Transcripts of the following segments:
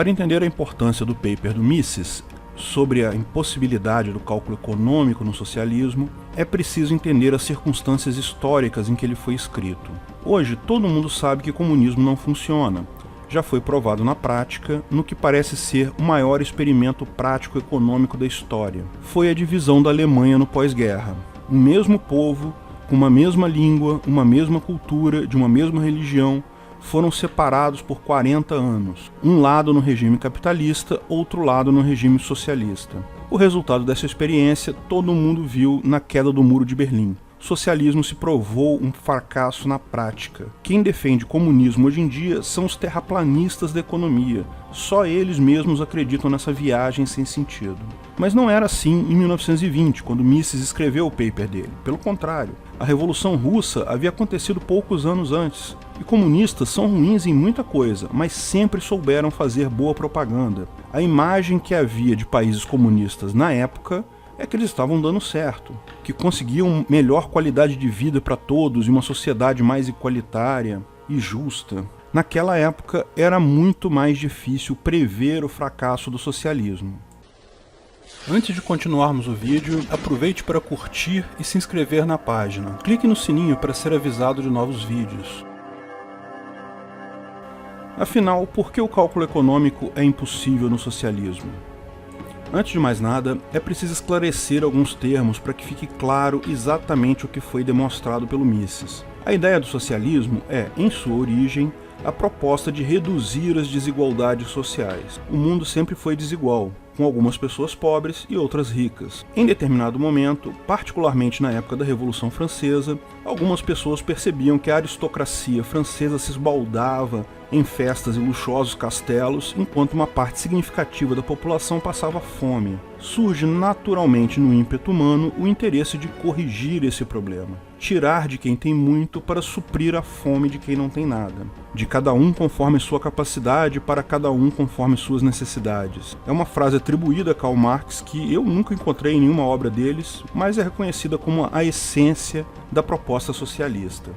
Para entender a importância do paper do Mises sobre a impossibilidade do cálculo econômico no socialismo, é preciso entender as circunstâncias históricas em que ele foi escrito. Hoje, todo mundo sabe que o comunismo não funciona. Já foi provado na prática, no que parece ser o maior experimento prático econômico da história. Foi a divisão da Alemanha no pós-guerra. O mesmo povo, com uma mesma língua, uma mesma cultura, de uma mesma religião, foram separados por 40 anos. Um lado no regime capitalista, outro lado no regime socialista. O resultado dessa experiência todo mundo viu na queda do Muro de Berlim. O socialismo se provou um fracasso na prática. Quem defende comunismo hoje em dia são os terraplanistas da economia. Só eles mesmos acreditam nessa viagem sem sentido. Mas não era assim em 1920, quando Mises escreveu o paper dele. Pelo contrário, a Revolução Russa havia acontecido poucos anos antes. E comunistas são ruins em muita coisa, mas sempre souberam fazer boa propaganda. A imagem que havia de países comunistas na época é que eles estavam dando certo, que conseguiam melhor qualidade de vida para todos e uma sociedade mais igualitária e justa. Naquela época era muito mais difícil prever o fracasso do socialismo. Antes de continuarmos o vídeo, aproveite para curtir e se inscrever na página. Clique no sininho para ser avisado de novos vídeos. Afinal, por que o cálculo econômico é impossível no socialismo? Antes de mais nada, é preciso esclarecer alguns termos para que fique claro exatamente o que foi demonstrado pelo Mises. A ideia do socialismo é, em sua origem, a proposta de reduzir as desigualdades sociais. O mundo sempre foi desigual, com algumas pessoas pobres e outras ricas. Em determinado momento, particularmente na época da Revolução Francesa, algumas pessoas percebiam que a aristocracia francesa se esbaldava em festas e luxuosos castelos, enquanto uma parte significativa da população passava fome. Surge naturalmente no ímpeto humano o interesse de corrigir esse problema, tirar de quem tem muito para suprir a fome de quem não tem nada, de cada um conforme sua capacidade para cada um conforme suas necessidades. É uma frase atribuída a Karl Marx que eu nunca encontrei em nenhuma obra deles, mas é reconhecida como a essência da proposta socialista.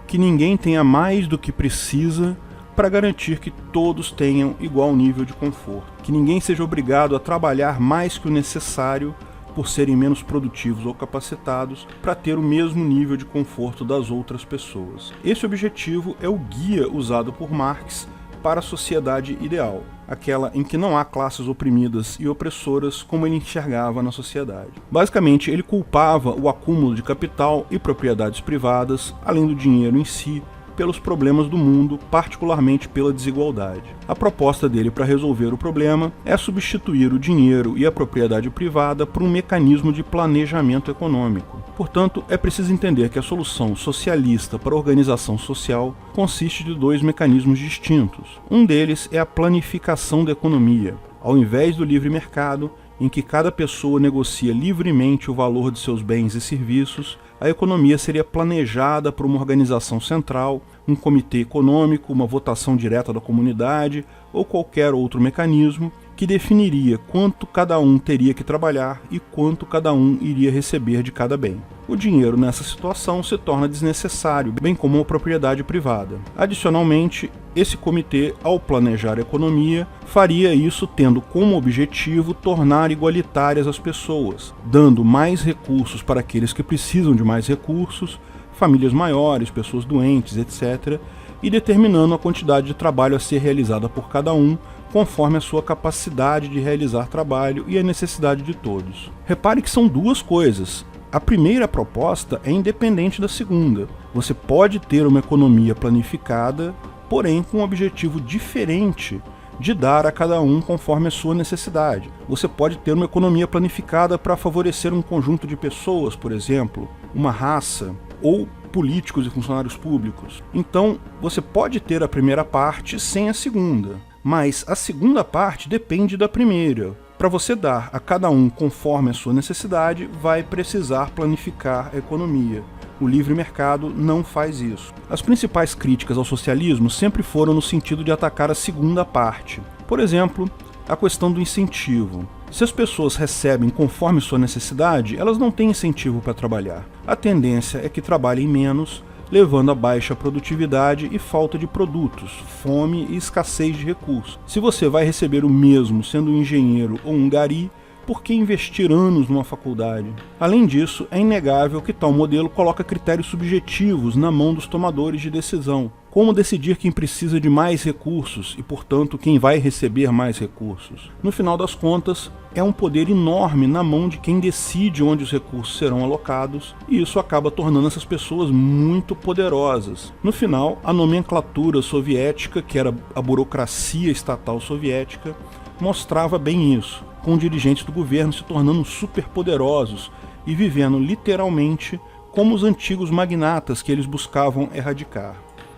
Que ninguém tenha mais do que precisa para garantir que todos tenham igual nível de conforto. Que ninguém seja obrigado a trabalhar mais que o necessário por serem menos produtivos ou capacitados para ter o mesmo nível de conforto das outras pessoas. Esse objetivo é o guia usado por Marx para a sociedade ideal, aquela em que não há classes oprimidas e opressoras como ele enxergava na sociedade. Basicamente, ele culpava o acúmulo de capital e propriedades privadas, além do dinheiro em si, pelos problemas do mundo, particularmente pela desigualdade. A proposta dele para resolver o problema é substituir o dinheiro e a propriedade privada por um mecanismo de planejamento econômico. Portanto, é preciso entender que a solução socialista para a organização social consiste de dois mecanismos distintos. Um deles é a planificação da economia. Ao invés do livre mercado, em que cada pessoa negocia livremente o valor de seus bens e serviços, a economia seria planejada por uma organização central, um comitê econômico, uma votação direta da comunidade ou qualquer outro mecanismo que definiria quanto cada um teria que trabalhar e quanto cada um iria receber de cada bem. O dinheiro nessa situação se torna desnecessário, bem como a propriedade privada. Adicionalmente, esse comitê, ao planejar a economia, faria isso tendo como objetivo tornar igualitárias as pessoas, dando mais recursos para aqueles que precisam de mais recursos, famílias maiores, pessoas doentes, etc., e determinando a quantidade de trabalho a ser realizada por cada um, conforme a sua capacidade de realizar trabalho e a necessidade de todos. Repare que são duas coisas. A primeira proposta é independente da segunda. Você pode ter uma economia planificada, porém com um objetivo diferente de dar a cada um conforme a sua necessidade. Você pode ter uma economia planificada para favorecer um conjunto de pessoas, por exemplo, uma raça, ou políticos e funcionários públicos. Então, você pode ter a primeira parte sem a segunda, mas a segunda parte depende da primeira. Para você dar a cada um conforme a sua necessidade, vai precisar planificar a economia. O livre mercado não faz isso. As principais críticas ao socialismo sempre foram no sentido de atacar a segunda parte. Por exemplo, a questão do incentivo. Se as pessoas recebem conforme sua necessidade, elas não têm incentivo para trabalhar. A tendência é que trabalhem menos, levando a baixa produtividade e falta de produtos, fome e escassez de recursos. Se você vai receber o mesmo sendo um engenheiro ou um gari, por que investir anos numa faculdade? Além disso, é inegável que tal modelo coloca critérios subjetivos na mão dos tomadores de decisão. Como decidir quem precisa de mais recursos e, portanto, quem vai receber mais recursos? No final das contas, é um poder enorme na mão de quem decide onde os recursos serão alocados, e isso acaba tornando essas pessoas muito poderosas. No final, a nomenclatura soviética, que era a burocracia estatal soviética, mostrava bem isso, com dirigentes do governo se tornando superpoderosos e vivendo literalmente como os antigos magnatas que eles buscavam erradicar.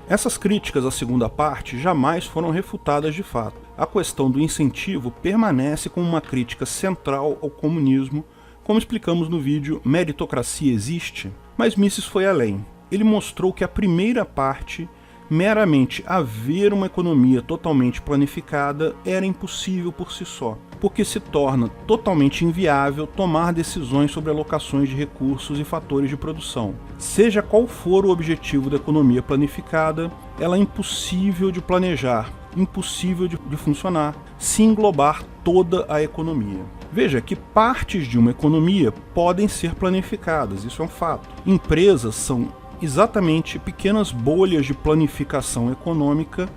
Essas críticas à segunda parte jamais foram refutadas de fato. A questão do incentivo permanece como uma crítica central ao comunismo, como explicamos no vídeo Meritocracia Existe? Mas Mises foi além. Ele mostrou que a primeira parte, meramente haver uma economia totalmente planificada, era impossível por si só, porque se torna totalmente inviável tomar decisões sobre alocações de recursos e fatores de produção. Seja qual for o objetivo da economia planificada, ela é impossível de planejar, impossível de funcionar, se englobar toda a economia. Veja que partes de uma economia podem ser planificadas, isso é um fato. Empresas são exatamente pequenas bolhas de planificação econômica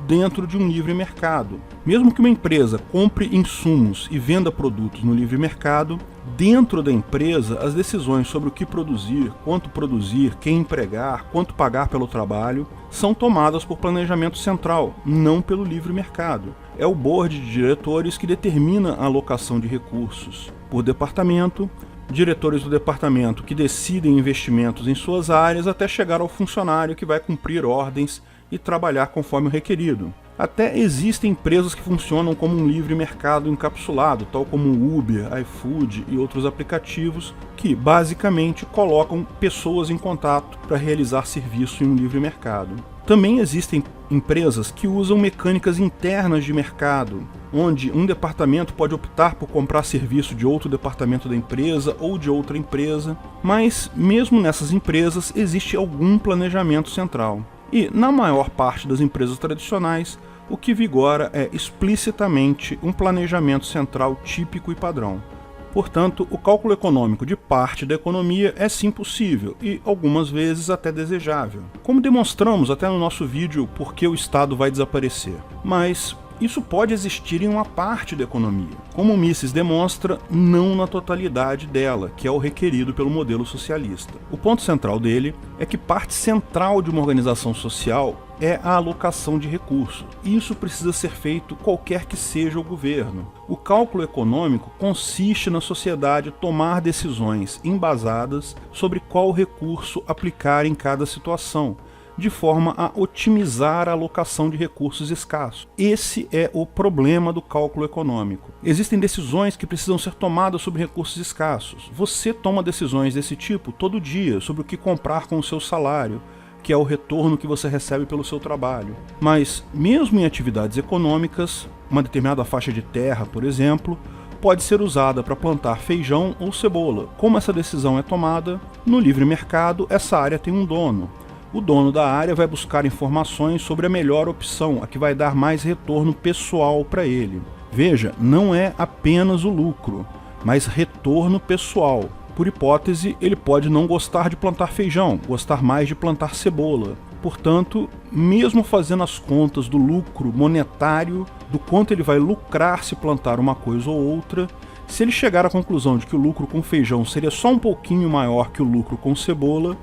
dentro de um livre mercado. Mesmo que uma empresa compre insumos e venda produtos no livre mercado, dentro da empresa as decisões sobre o que produzir, quanto produzir, quem empregar, quanto pagar pelo trabalho, são tomadas por planejamento central, não pelo livre mercado. É o board de diretores que determina a alocação de recursos por departamento, diretores do departamento que decidem investimentos em suas áreas até chegar ao funcionário que vai cumprir ordens e trabalhar conforme o requerido. Até existem empresas que funcionam como um livre mercado encapsulado, tal como o Uber, iFood e outros aplicativos, que basicamente colocam pessoas em contato para realizar serviço em um livre mercado. Também existem empresas que usam mecânicas internas de mercado, onde um departamento pode optar por comprar serviço de outro departamento da empresa ou de outra empresa, mas mesmo nessas empresas existe algum planejamento central. E, na maior parte das empresas tradicionais, o que vigora é explicitamente um planejamento central típico e padrão. Portanto, o cálculo econômico de parte da economia é sim possível e, algumas vezes, até desejável, como demonstramos até no nosso vídeo Por que o Estado vai desaparecer. Mas isso pode existir em uma parte da economia, como Mises demonstra, não na totalidade dela, que é o requerido pelo modelo socialista. O ponto central dele é que parte central de uma organização social é a alocação de recursos. Isso precisa ser feito qualquer que seja o governo. O cálculo econômico consiste na sociedade tomar decisões embasadas sobre qual recurso aplicar em cada situação, de forma a otimizar a alocação de recursos escassos. Esse é o problema do cálculo econômico. Existem decisões que precisam ser tomadas sobre recursos escassos. Você toma decisões desse tipo todo dia sobre o que comprar com o seu salário, que é o retorno que você recebe pelo seu trabalho. Mas, mesmo em atividades econômicas, uma determinada faixa de terra, por exemplo, pode ser usada para plantar feijão ou cebola. Como essa decisão é tomada, no livre mercado, essa área tem um dono. O dono da área vai buscar informações sobre a melhor opção, a que vai dar mais retorno pessoal para ele. Veja, não é apenas o lucro, mas retorno pessoal. Por hipótese, ele pode não gostar de plantar feijão, gostar mais de plantar cebola. Portanto, mesmo fazendo as contas do lucro monetário, do quanto ele vai lucrar se plantar uma coisa ou outra, se ele chegar à conclusão de que o lucro com feijão seria só um pouquinho maior que o lucro com cebola,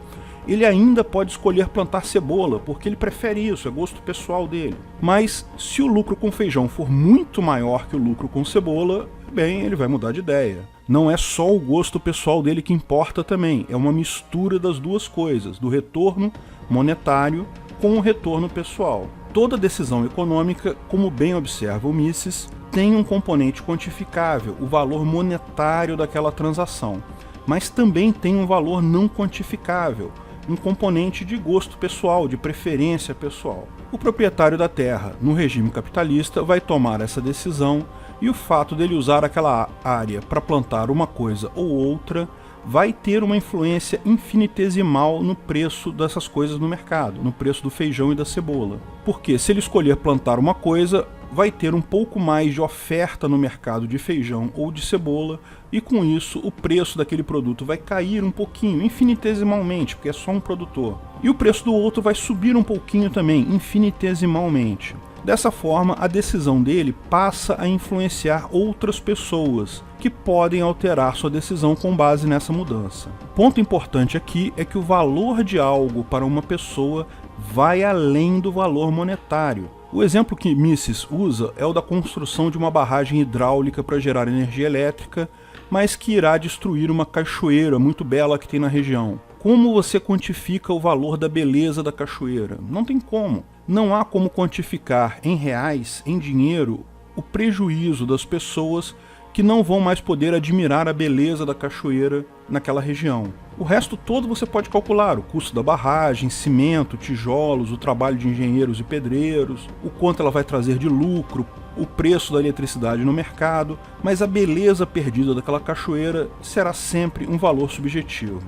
ele ainda pode escolher plantar cebola, porque ele prefere isso, é gosto pessoal dele. Mas se o lucro com feijão for muito maior que o lucro com cebola, bem, ele vai mudar de ideia. Não é só o gosto pessoal dele que importa também, é uma mistura das duas coisas, do retorno monetário com o retorno pessoal. Toda decisão econômica, como bem observa o Mises, tem um componente quantificável, o valor monetário daquela transação, mas também tem um valor não quantificável, um componente de gosto pessoal, de preferência pessoal. O proprietário da terra, no regime capitalista, vai tomar essa decisão e o fato dele usar aquela área para plantar uma coisa ou outra vai ter uma influência infinitesimal no preço dessas coisas no mercado, no preço do feijão e da cebola. Porque se ele escolher plantar uma coisa, vai ter um pouco mais de oferta no mercado de feijão ou de cebola, e com isso o preço daquele produto vai cair um pouquinho, infinitesimalmente, porque é só um produtor. E o preço do outro vai subir um pouquinho também, infinitesimalmente. Dessa forma, a decisão dele passa a influenciar outras pessoas, que podem alterar sua decisão com base nessa mudança. Ponto importante aqui é que o valor de algo para uma pessoa vai além do valor monetário. O exemplo que Mises usa é o da construção de uma barragem hidráulica para gerar energia elétrica, mas que irá destruir uma cachoeira muito bela que tem na região. Como você quantifica o valor da beleza da cachoeira? Não tem como. Não há como quantificar em reais, em dinheiro, o prejuízo das pessoas que não vão mais poder admirar a beleza da cachoeira naquela região. O resto todo você pode calcular, o custo da barragem, cimento, tijolos, o trabalho de engenheiros e pedreiros, o quanto ela vai trazer de lucro, o preço da eletricidade no mercado, mas a beleza perdida daquela cachoeira será sempre um valor subjetivo.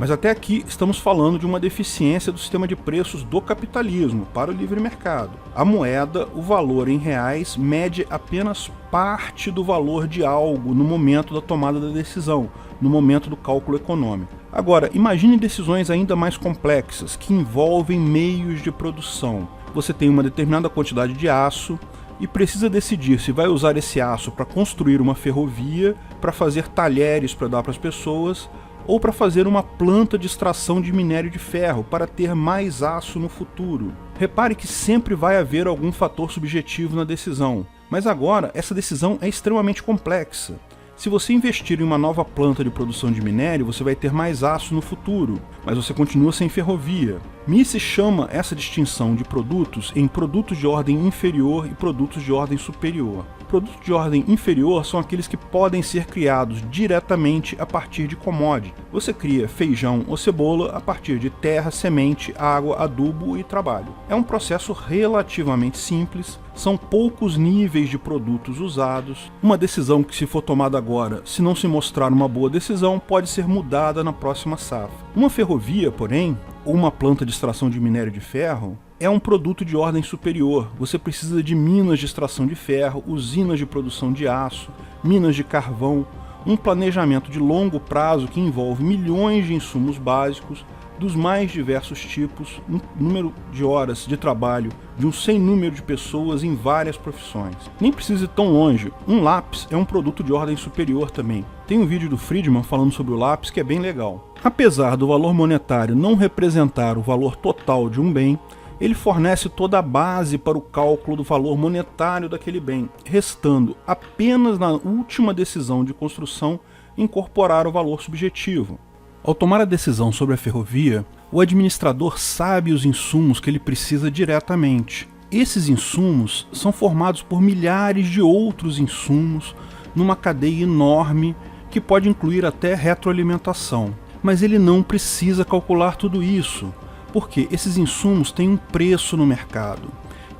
Mas até aqui estamos falando de uma deficiência do sistema de preços do capitalismo para o livre mercado. A moeda, o valor em reais, mede apenas parte do valor de algo no momento da tomada da decisão, no momento do cálculo econômico. Agora, imagine decisões ainda mais complexas, que envolvem meios de produção. Você tem uma determinada quantidade de aço e precisa decidir se vai usar esse aço para construir uma ferrovia, para fazer talheres para dar para as pessoas, ou para fazer uma planta de extração de minério de ferro para ter mais aço no futuro. Repare que sempre vai haver algum fator subjetivo na decisão, mas agora essa decisão é extremamente complexa. Se você investir em uma nova planta de produção de minério, você vai ter mais aço no futuro, mas você continua sem ferrovia. Mises chama essa distinção de produtos em produtos de ordem inferior e produtos de ordem superior. Produtos de ordem inferior são aqueles que podem ser criados diretamente a partir de commodity. Você cria feijão ou cebola a partir de terra, semente, água, adubo e trabalho. É um processo relativamente simples, são poucos níveis de produtos usados. Uma decisão que, se for tomada agora, se não se mostrar uma boa decisão, pode ser mudada na próxima safra. Uma ferrovia, porém, ou uma planta de extração de minério de ferro, é um produto de ordem superior. Você precisa de minas de extração de ferro, usinas de produção de aço, minas de carvão, um planejamento de longo prazo que envolve milhões de insumos básicos, dos mais diversos tipos, um número de horas de trabalho de um sem número de pessoas em várias profissões. Nem precisa ir tão longe, um lápis é um produto de ordem superior também. Tem um vídeo do Friedman falando sobre o lápis que é bem legal. Apesar do valor monetário não representar o valor total de um bem, ele fornece toda a base para o cálculo do valor monetário daquele bem, restando apenas na última decisão de construção incorporar o valor subjetivo. Ao tomar a decisão sobre a ferrovia, o administrador sabe os insumos que ele precisa diretamente. Esses insumos são formados por milhares de outros insumos numa cadeia enorme que pode incluir até retroalimentação. Mas ele não precisa calcular tudo isso, porque esses insumos têm um preço no mercado.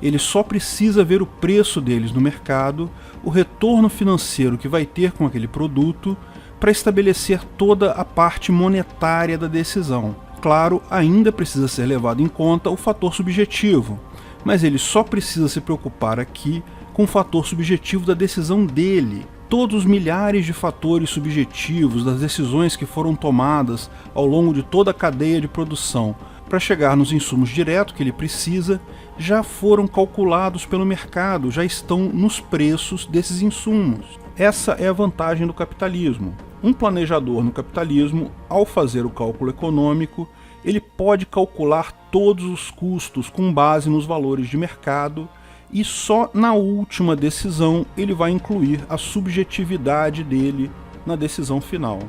Ele só precisa ver o preço deles no mercado, o retorno financeiro que vai ter com aquele produto, para estabelecer toda a parte monetária da decisão. Claro, ainda precisa ser levado em conta o fator subjetivo, mas ele só precisa se preocupar aqui com o fator subjetivo da decisão dele. Todos os milhares de fatores subjetivos das decisões que foram tomadas ao longo de toda a cadeia de produção para chegar nos insumos diretos que ele precisa, já foram calculados pelo mercado, já estão nos preços desses insumos. Essa é a vantagem do capitalismo. Um planejador no capitalismo, ao fazer o cálculo econômico, ele pode calcular todos os custos com base nos valores de mercado e só na última decisão ele vai incluir a subjetividade dele na decisão final.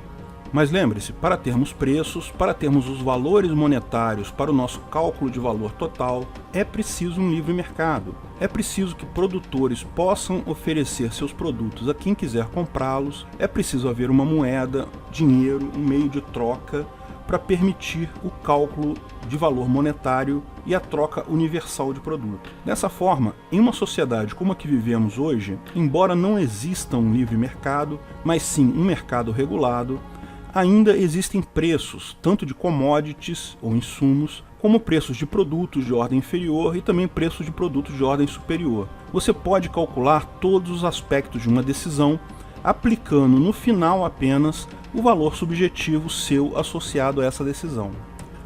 Mas lembre-se, para termos preços, para termos os valores monetários para o nosso cálculo de valor total, é preciso um livre mercado. É preciso que produtores possam oferecer seus produtos a quem quiser comprá-los, é preciso haver uma moeda, dinheiro, um meio de troca para permitir o cálculo de valor monetário e a troca universal de produto. Dessa forma, em uma sociedade como a que vivemos hoje, embora não exista um livre mercado, mas sim um mercado regulado, ainda existem preços, tanto de commodities ou insumos, como preços de produtos de ordem inferior e também preços de produtos de ordem superior. Você pode calcular todos os aspectos de uma decisão, aplicando no final apenas o valor subjetivo seu associado a essa decisão.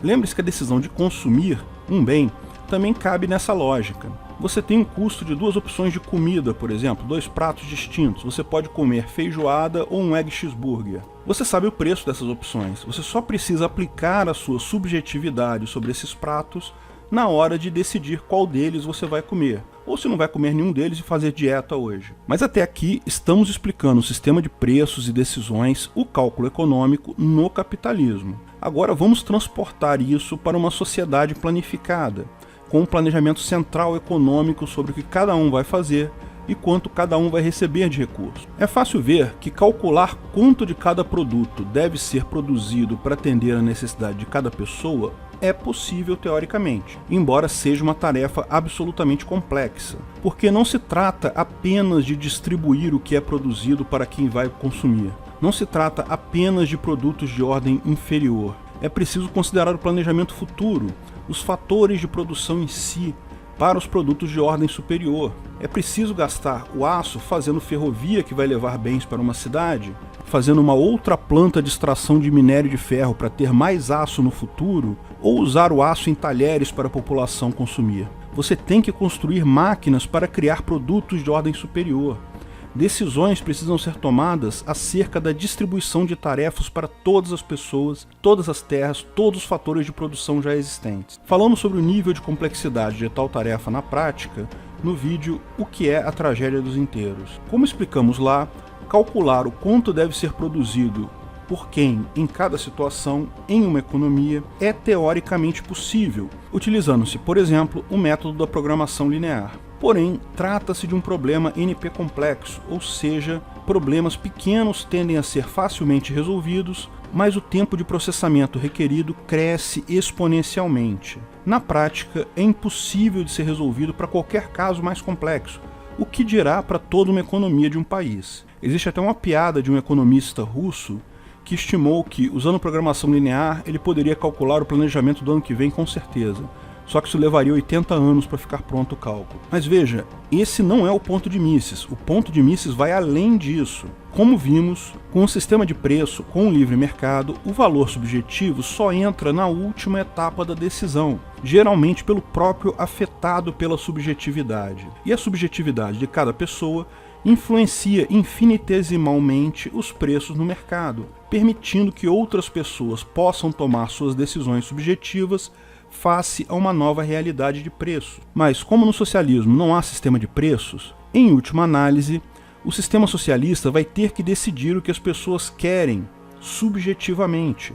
Lembre-se que a decisão de consumir um bem também cabe nessa lógica. Você tem um custo de duas opções de comida, por exemplo, 2 pratos distintos. Você pode comer feijoada ou um egg cheeseburger. Você sabe o preço dessas opções. Você só precisa aplicar a sua subjetividade sobre esses pratos na hora de decidir qual deles você vai comer. Ou se não vai comer nenhum deles e fazer dieta hoje. Mas até aqui estamos explicando o sistema de preços e decisões, o cálculo econômico no capitalismo. Agora vamos transportar isso para uma sociedade planificada, com um planejamento central econômico sobre o que cada um vai fazer e quanto cada um vai receber de recursos. É fácil ver que calcular quanto de cada produto deve ser produzido para atender a necessidade de cada pessoa é possível teoricamente, embora seja uma tarefa absolutamente complexa, porque não se trata apenas de distribuir o que é produzido para quem vai consumir. Não se trata apenas de produtos de ordem inferior. É preciso considerar o planejamento futuro, os fatores de produção em si, para os produtos de ordem superior. É preciso gastar o aço fazendo ferrovia que vai levar bens para uma cidade, fazendo uma outra planta de extração de minério de ferro para ter mais aço no futuro, ou usar o aço em talheres para a população consumir. Você tem que construir máquinas para criar produtos de ordem superior. Decisões precisam ser tomadas acerca da distribuição de tarefas para todas as pessoas, todas as terras, todos os fatores de produção já existentes. Falamos sobre o nível de complexidade de tal tarefa na prática no vídeo O que é a tragédia dos inteiros. Como explicamos lá, calcular o quanto deve ser produzido por quem em cada situação em uma economia é teoricamente possível, utilizando-se, por exemplo, o método da programação linear. Porém, trata-se de um problema NP complexo, ou seja, problemas pequenos tendem a ser facilmente resolvidos, mas o tempo de processamento requerido cresce exponencialmente. Na prática, é impossível de ser resolvido para qualquer caso mais complexo, o que dirá para toda uma economia de um país. Existe até uma piada de um economista russo que estimou que, usando programação linear, ele poderia calcular o planejamento do ano que vem com certeza. Só que isso levaria 80 anos para ficar pronto o cálculo. Mas veja, esse não é o ponto de Mises. O ponto de Mises vai além disso. Como vimos, com o sistema de preço, com o livre mercado, o valor subjetivo só entra na última etapa da decisão, geralmente pelo próprio afetado pela subjetividade. E a subjetividade de cada pessoa influencia infinitesimalmente os preços no mercado, permitindo que outras pessoas possam tomar suas decisões subjetivas face a uma nova realidade de preço. Mas como no socialismo não há sistema de preços, em última análise, o sistema socialista vai ter que decidir o que as pessoas querem subjetivamente.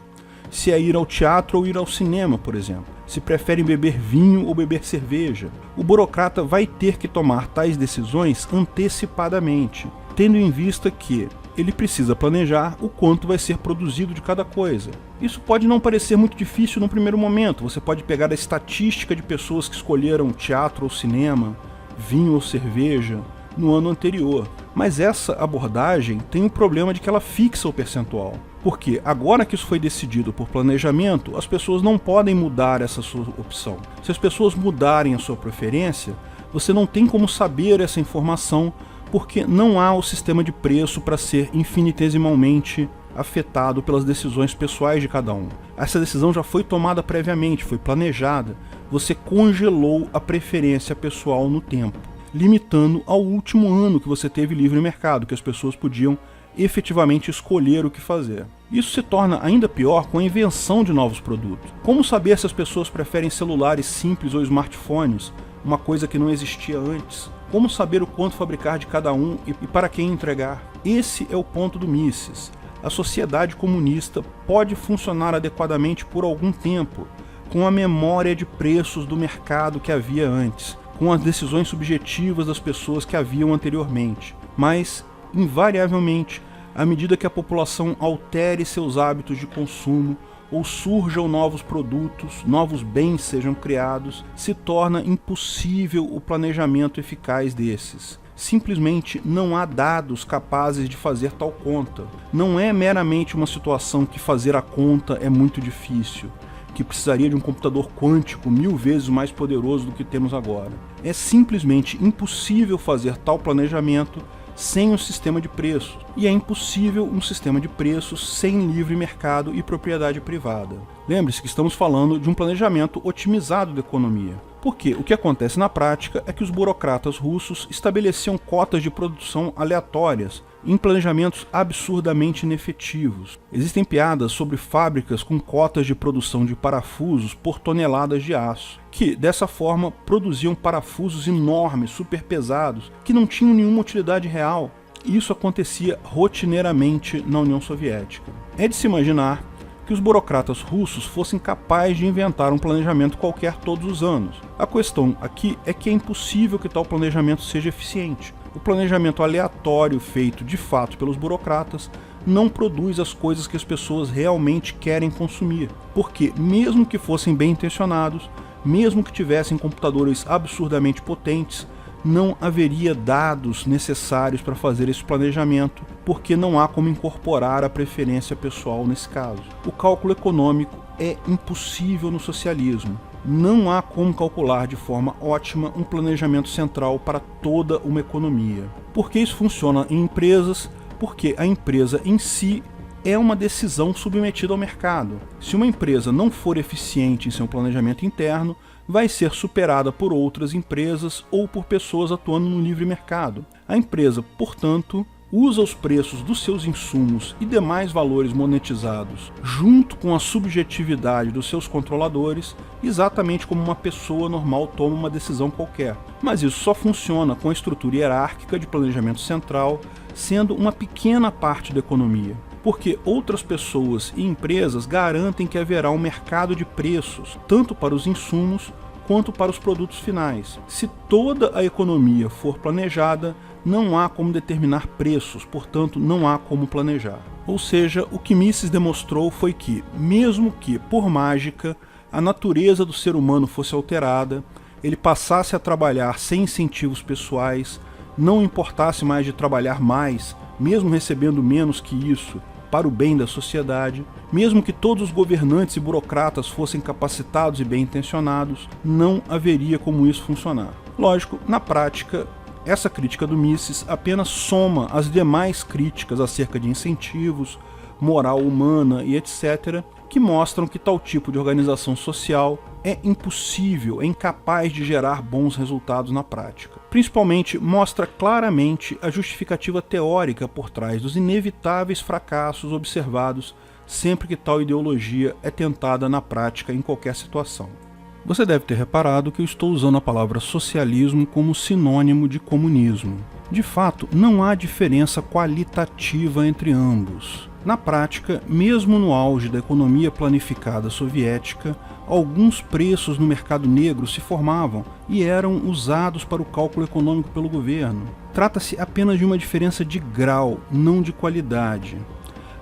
Se é ir ao teatro ou ir ao cinema, por exemplo. Se preferem beber vinho ou beber cerveja. O burocrata vai ter que tomar tais decisões antecipadamente, tendo em vista que ele precisa planejar o quanto vai ser produzido de cada coisa. Isso pode não parecer muito difícil no primeiro momento. Você pode pegar a estatística de pessoas que escolheram teatro ou cinema, vinho ou cerveja no ano anterior. Mas essa abordagem tem o problema de que ela fixa o percentual. Porque agora que isso foi decidido por planejamento, as pessoas não podem mudar essa sua opção. Se as pessoas mudarem a sua preferência, você não tem como saber essa informação, porque não há o sistema de preço para ser infinitesimalmente afetado pelas decisões pessoais de cada um. Essa decisão já foi tomada previamente, foi planejada. Você congelou a preferência pessoal no tempo, limitando ao último ano que você teve livre mercado, que as pessoas podiam efetivamente escolher o que fazer. Isso se torna ainda pior com a invenção de novos produtos. Como saber se as pessoas preferem celulares simples ou smartphones, uma coisa que não existia antes? Como saber o quanto fabricar de cada um e para quem entregar? Esse é o ponto do Mises. A sociedade comunista pode funcionar adequadamente por algum tempo, com a memória de preços do mercado que havia antes, com as decisões subjetivas das pessoas que haviam anteriormente. Mas, invariavelmente, à medida que a população altere seus hábitos de consumo, ou surjam novos produtos, novos bens sejam criados, se torna impossível o planejamento eficaz desses. Simplesmente não há dados capazes de fazer tal conta. Não é meramente uma situação que fazer a conta é muito difícil, que precisaria de um computador quântico 1000 vezes mais poderoso do que temos agora. É simplesmente impossível fazer tal planejamento sem um sistema de preços, e é impossível um sistema de preços sem livre mercado e propriedade privada. Lembre-se que estamos falando de um planejamento otimizado da economia, porque o que acontece na prática é que os burocratas russos estabeleciam cotas de produção aleatórias em planejamentos absurdamente inefetivos. Existem piadas sobre fábricas com cotas de produção de parafusos por toneladas de aço, que, dessa forma, produziam parafusos enormes, super pesados, que não tinham nenhuma utilidade real. Isso acontecia rotineiramente na União Soviética. É de se imaginar que os burocratas russos fossem capazes de inventar um planejamento qualquer todos os anos. A questão aqui é que é impossível que tal planejamento seja eficiente. O planejamento aleatório feito de fato pelos burocratas não produz as coisas que as pessoas realmente querem consumir, porque mesmo que fossem bem intencionados, mesmo que tivessem computadores absurdamente potentes, não haveria dados necessários para fazer esse planejamento, porque não há como incorporar a preferência pessoal nesse caso. O cálculo econômico é impossível no socialismo. Não há como calcular de forma ótima um planejamento central para toda uma economia. Por que isso funciona em empresas? Porque a empresa em si é uma decisão submetida ao mercado. Se uma empresa não for eficiente em seu planejamento interno, vai ser superada por outras empresas ou por pessoas atuando no livre mercado. A empresa, portanto, usa os preços dos seus insumos e demais valores monetizados, junto com a subjetividade dos seus controladores, exatamente como uma pessoa normal toma uma decisão qualquer. Mas isso só funciona com a estrutura hierárquica de planejamento central, sendo uma pequena parte da economia, porque outras pessoas e empresas garantem que haverá um mercado de preços, tanto para os insumos quanto para os produtos finais. Se toda a economia for planejada, não há como determinar preços, portanto não há como planejar. Ou seja, o que Mises demonstrou foi que, mesmo que, por mágica, a natureza do ser humano fosse alterada, ele passasse a trabalhar sem incentivos pessoais, não importasse mais de trabalhar mais, mesmo recebendo menos que isso, para o bem da sociedade, mesmo que todos os governantes e burocratas fossem capacitados e bem intencionados, não haveria como isso funcionar. Lógico, na prática, essa crítica do Mises apenas soma as demais críticas acerca de incentivos, moral humana e etc., que mostram que tal tipo de organização social é impossível, é incapaz de gerar bons resultados na prática. Principalmente, mostra claramente a justificativa teórica por trás dos inevitáveis fracassos observados sempre que tal ideologia é tentada na prática em qualquer situação. Você deve ter reparado que eu estou usando a palavra socialismo como sinônimo de comunismo. De fato, não há diferença qualitativa entre ambos. Na prática, mesmo no auge da economia planificada soviética, alguns preços no mercado negro se formavam e eram usados para o cálculo econômico pelo governo. Trata-se apenas de uma diferença de grau, não de qualidade.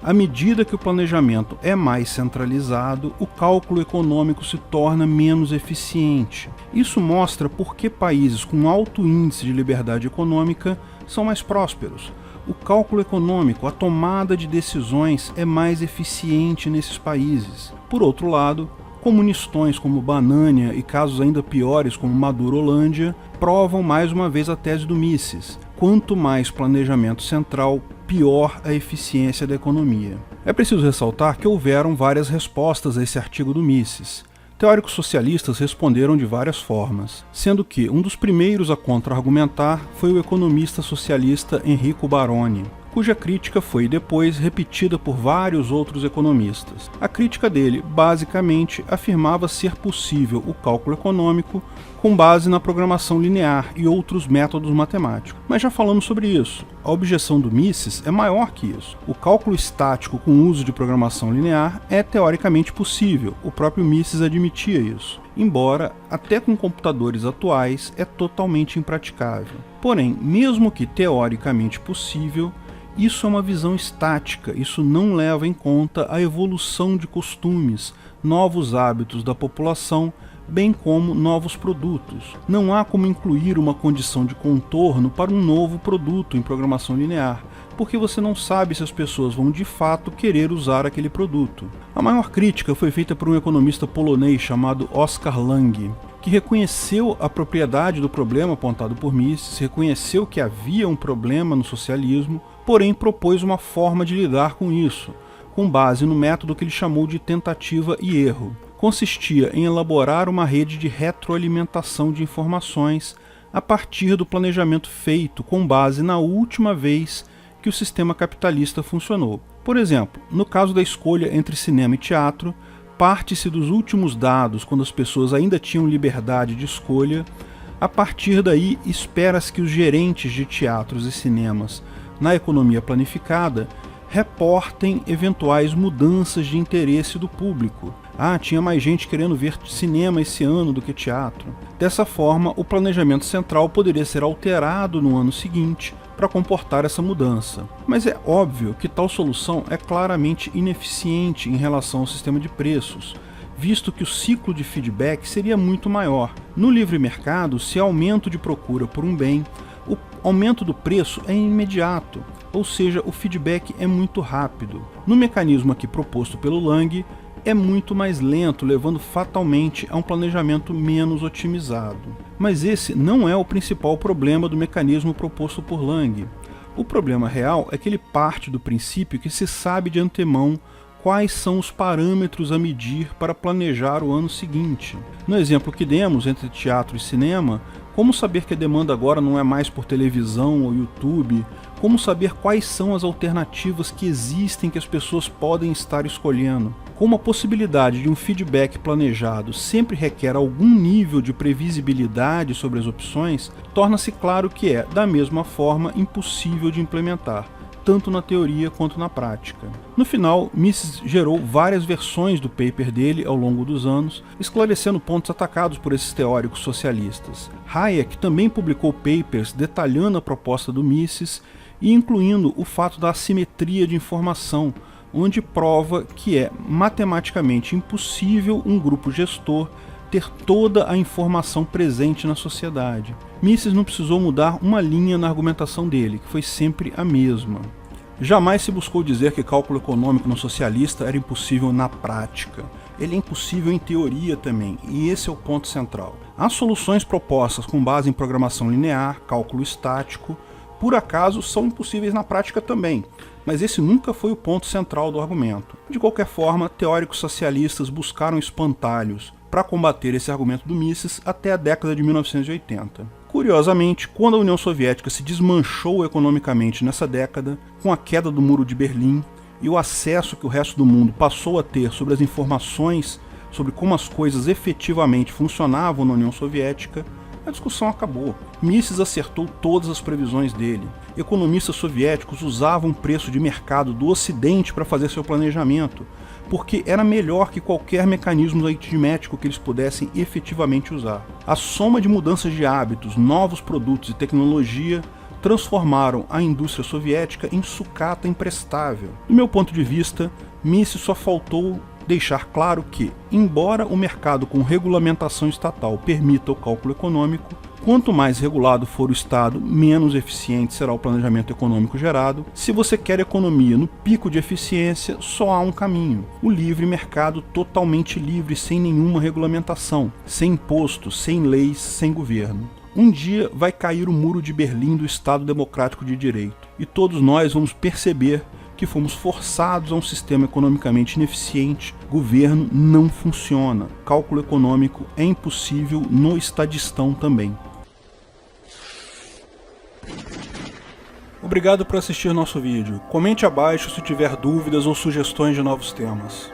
À medida que o planejamento é mais centralizado, o cálculo econômico se torna menos eficiente. Isso mostra por que países com alto índice de liberdade econômica são mais prósperos. O cálculo econômico, a tomada de decisões é mais eficiente nesses países. Por outro lado, comunistões como Banania e casos ainda piores como Maduro-Holândia provam mais uma vez a tese do Mises. Quanto mais planejamento central, pior a eficiência da economia. É preciso ressaltar que houveram várias respostas a esse artigo do Mises. Teóricos socialistas responderam de várias formas, sendo que um dos primeiros a contra-argumentar foi o economista socialista Enrico Baroni, cuja crítica foi depois repetida por vários outros economistas. A crítica dele, basicamente, afirmava ser possível o cálculo econômico com base na programação linear e outros métodos matemáticos. Mas já falamos sobre isso. A objeção do Mises é maior que isso. O cálculo estático com o uso de programação linear é teoricamente possível. O próprio Mises admitia isso. Embora, até com computadores atuais, é totalmente impraticável. Porém, mesmo que teoricamente possível, isso é uma visão estática, isso não leva em conta a evolução de costumes, novos hábitos da população, bem como novos produtos. Não há como incluir uma condição de contorno para um novo produto em programação linear, porque você não sabe se as pessoas vão de fato querer usar aquele produto. A maior crítica foi feita por um economista polonês chamado Oskar Lange, que reconheceu a propriedade do problema apontado por Mises, reconheceu que havia um problema no socialismo, porém propôs uma forma de lidar com isso, com base no método que ele chamou de tentativa e erro. Consistia em elaborar uma rede de retroalimentação de informações a partir do planejamento feito com base na última vez que o sistema capitalista funcionou. Por exemplo, no caso da escolha entre cinema e teatro, parte-se dos últimos dados, quando as pessoas ainda tinham liberdade de escolha. A partir daí, espera-se que os gerentes de teatros e cinemas, na economia planificada, reportem eventuais mudanças de interesse do público. Tinha mais gente querendo ver cinema esse ano do que teatro. Dessa forma, o planejamento central poderia ser alterado no ano seguinte para comportar essa mudança. Mas é óbvio que tal solução é claramente ineficiente em relação ao sistema de preços, visto que o ciclo de feedback seria muito maior. No livre mercado, se há aumento de procura por um bem, o aumento do preço é imediato, ou seja, o feedback é muito rápido. No mecanismo aqui proposto pelo Lange, é muito mais lento, levando fatalmente a um planejamento menos otimizado. Mas esse não é o principal problema do mecanismo proposto por Lange. O problema real é que ele parte do princípio que se sabe de antemão quais são os parâmetros a medir para planejar o ano seguinte. No exemplo que demos entre teatro e cinema, como saber que a demanda agora não é mais por televisão ou YouTube? Como saber quais são as alternativas que existem que as pessoas podem estar escolhendo? Como a possibilidade de um feedback planejado sempre requer algum nível de previsibilidade sobre as opções, torna-se claro que é, da mesma forma, impossível de implementar, tanto na teoria quanto na prática. No final, Mises gerou várias versões do paper dele ao longo dos anos, esclarecendo pontos atacados por esses teóricos socialistas. Hayek também publicou papers detalhando a proposta do Mises e incluindo o fato da assimetria de informação, onde prova que é matematicamente impossível um grupo gestor ter toda a informação presente na sociedade. Mises não precisou mudar uma linha na argumentação dele, que foi sempre a mesma. Jamais se buscou dizer que cálculo econômico no socialista era impossível na prática. Ele é impossível em teoria também, e esse é o ponto central. As soluções propostas com base em programação linear, cálculo estático, por acaso são impossíveis na prática também, mas esse nunca foi o ponto central do argumento. De qualquer forma, teóricos socialistas buscaram espantalhos para combater esse argumento do Mises até a década de 1980. Curiosamente, quando a União Soviética se desmanchou economicamente nessa década, com a queda do Muro de Berlim e o acesso que o resto do mundo passou a ter sobre as informações sobre como as coisas efetivamente funcionavam na União Soviética, a discussão acabou. Mises acertou todas as previsões dele. Economistas soviéticos usavam o preço de mercado do Ocidente para fazer seu planejamento, porque era melhor que qualquer mecanismo aritmético que eles pudessem efetivamente usar. A soma de mudanças de hábitos, novos produtos e tecnologia transformaram a indústria soviética em sucata imprestável. Do meu ponto de vista, Mises só faltou deixar claro que, embora o mercado com regulamentação estatal permita o cálculo econômico, quanto mais regulado for o Estado, menos eficiente será o planejamento econômico gerado. Se você quer economia no pico de eficiência, só há um caminho: o livre mercado totalmente livre, sem nenhuma regulamentação, sem impostos, sem leis, sem governo. Um dia vai cair o muro de Berlim do Estado Democrático de Direito, e todos nós vamos perceber que fomos forçados a um sistema economicamente ineficiente. Governo não funciona. Cálculo econômico é impossível no estadistão também. Obrigado por assistir nosso vídeo. Comente abaixo se tiver dúvidas ou sugestões de novos temas.